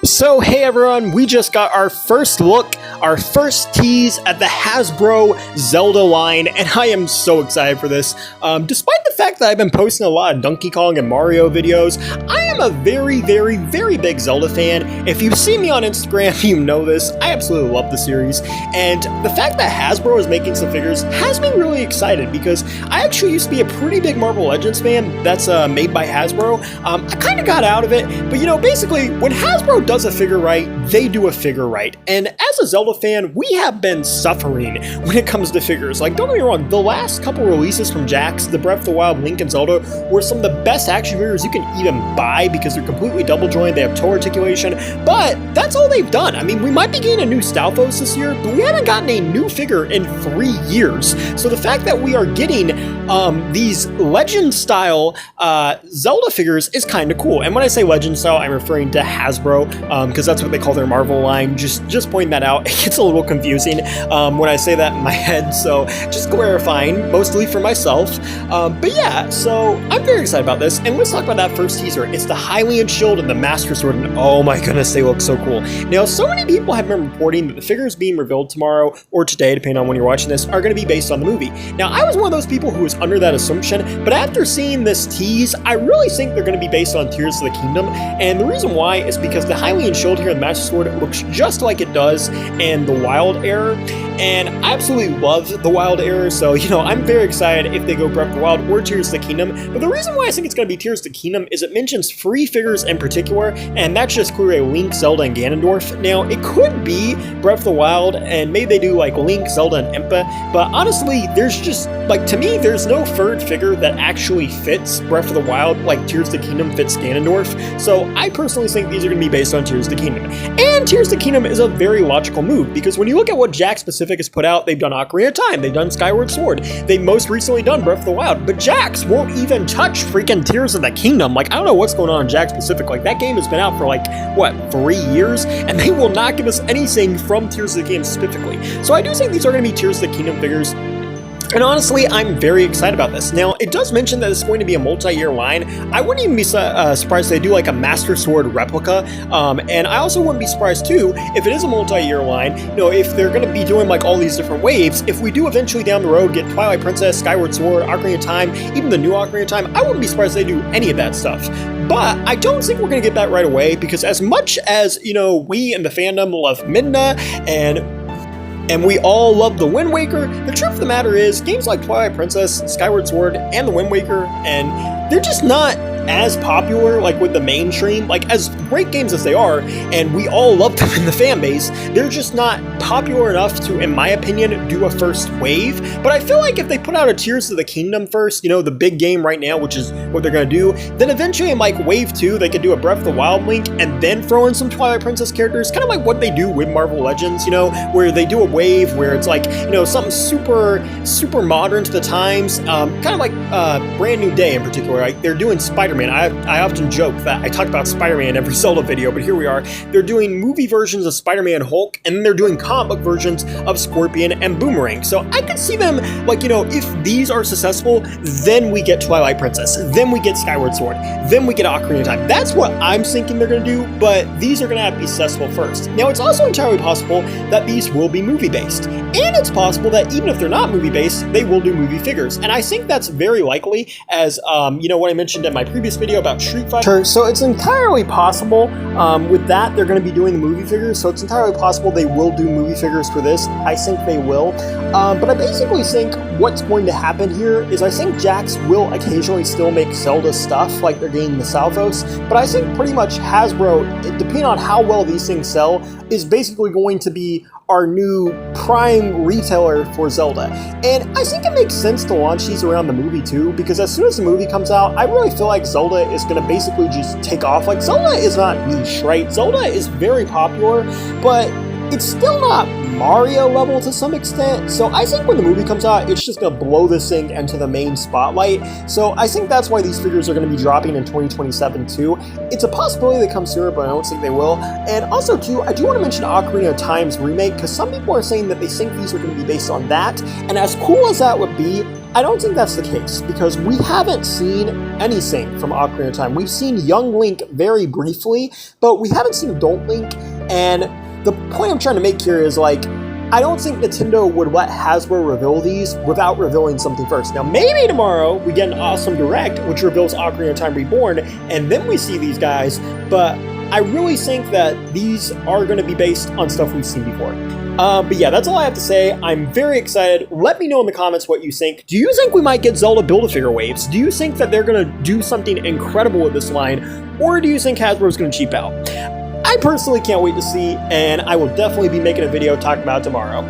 So hey everyone, we just got our first look, our first tease at the Hasbro Zelda line, and I am so excited for this. Despite the fact that I've been posting a lot of Donkey Kong and Mario videos, I am a very big Zelda fan. If you've seen me on Instagram, you know this. I absolutely love the series, and the fact that Hasbro is making some figures has me really excited because I actually used to be a pretty big Marvel Legends fan that's made by Hasbro. I kind of got out of it, but basically when Hasbro does a figure right, they do a figure right. And as a Zelda fan, we have been suffering when it comes to figures. Like, don't get me wrong, the last couple releases from Jax, the Breath of the Wild, Link, and Zelda were some of the best action figures you can even buy because they're completely double jointed, they have toe articulation, but that's all they've done. I mean, we might be getting a new Stalfos this year, but we haven't gotten a new figure in 3 years. So the fact that we are getting these Legend-style Zelda figures is kind of cool. And when I say Legend-style, I'm referring to Hasbro, because that's what they call their Marvel line. Just pointing that out. It gets a little confusing when I say that in my head, so just clarifying, mostly for myself. But yeah, so I'm very excited about this, and let's talk about that first teaser. It's the Hylian Shield and the Master Sword, and oh my goodness, they look so cool. Now, so many people have been reporting that the figures being revealed tomorrow, or today, depending on when you're watching this, are going to be based on the movie. Now, I was one of those people who was under that assumption, but after seeing this tease, I really think they're going to be based on Tears of the Kingdom, and the reason why is because the Hylian Shield here in the Master Sword looks just like it does in the Wild Era, and I absolutely love the Wild Era, so I'm very excited if they go Breath of the Wild or Tears of the Kingdom. But the reason why I think it's going to be Tears of the Kingdom is it mentions 3 figures in particular, and that's just clearly Link, Zelda, and Ganondorf. Now, it could be Breath of the Wild, and maybe they do like Link, Zelda, and Impa, but honestly, there's just, to me, there's no third figure that actually fits Breath of the Wild like Tears of the Kingdom fits Ganondorf, so I personally think these are going to be based on Tears of the Kingdom. And Tears of the Kingdom is a very logical move, because when you look at what Jax Pacific has put out, they've done Ocarina of Time, they've done Skyward Sword, they've most recently done Breath of the Wild, but Jax won't even touch freaking Tears of the Kingdom. I don't know what's going on in Jax Pacific. That game has been out for 3 years, and they will not give us anything from Tears of the Kingdom specifically. So I do think these are going to be Tears of the Kingdom figures. And honestly, I'm very excited about this. Now, it does mention that it's going to be a multi-year line. I wouldn't even be surprised if they do a Master Sword replica. And I also wouldn't be surprised too if it is a multi-year line, if they're going to be doing all these different waves. If we do eventually down the road get Twilight Princess, Skyward Sword, Ocarina of Time, even the new Ocarina of Time, I wouldn't be surprised if they do any of that stuff. But I don't think we're going to get that right away, because as much as, we in the fandom love Midna and we all love the Wind Waker, the truth of the matter is, games like Twilight Princess, Skyward Sword, and the Wind Waker, and they're just not as popular with the mainstream. As great games as they are, and we all love them in the fan base, they're just not popular enough to, in my opinion, do a first wave. But I feel like if they put out a Tears of the Kingdom first, the big game right now, which is what they're going to do, then eventually in wave 2, they could do a Breath of the Wild Link, and then throw in some Twilight Princess characters, kind of like what they do with Marvel Legends, where they do a wave where it's something super modern to the times, kind of like Brand New Day in particular. They're doing Spider-Man. I often joke that I talk about Spider-Man in every Zelda video, but here we are. They're doing movie versions of Spider-Man Hulk, and then they're doing comic book versions of Scorpion and Boomerang. So I could see them, if these are successful, then we get Twilight Princess, then we get Skyward Sword, then we get Ocarina of Time. That's what I'm thinking they're going to do, but these are going to have to be successful first. Now, it's also entirely possible that these will be movie-based, and it's possible that even if they're not movie-based, they will do movie figures. And I think that's very likely, as, what I mentioned in my previous video about Street Fighter. So it's entirely possible with that they're going to be doing the movie figures, so it's entirely possible they will do movie figures for this. I think they will. But I basically think what's going to happen here is I think Jax will occasionally still make Zelda stuff like they're getting the Stalfos, but I think pretty much Hasbro, depending on how well these things sell, is basically going to be our new prime retailer for Zelda. And I think it makes sense to launch these around the movie too, because as soon as the movie comes out, I really feel like Zelda is going to basically just take off. Zelda is not niche, right? Zelda is very popular, but it's still not Mario level to some extent, so I think when the movie comes out, it's just going to blow this thing into the main spotlight. So I think that's why these figures are going to be dropping in 2027 too. It's a possibility they come sooner, but I don't think they will. And also too, I do want to mention Ocarina of Time's remake, because some people are saying that they think these are going to be based on that, and as cool as that would be, I don't think that's the case, because we haven't seen anything from Ocarina of Time. We've seen young Link very briefly, but we haven't seen adult Link, and the point I'm trying to make here is, like, I don't think Nintendo would let Hasbro reveal these without revealing something first. Now, maybe tomorrow we get an awesome Direct, which reveals Ocarina of Time Reborn, and then we see these guys, but I really think that these are going to be based on stuff we've seen before. But yeah, that's all I have to say. I'm very excited. Let me know in the comments what you think. Do you think we might get Zelda Build-A-Figure waves? Do you think that they're going to do something incredible with this line? Or do you think Hasbro's going to cheap out? I personally can't wait to see, and I will definitely be making a video talking about it tomorrow.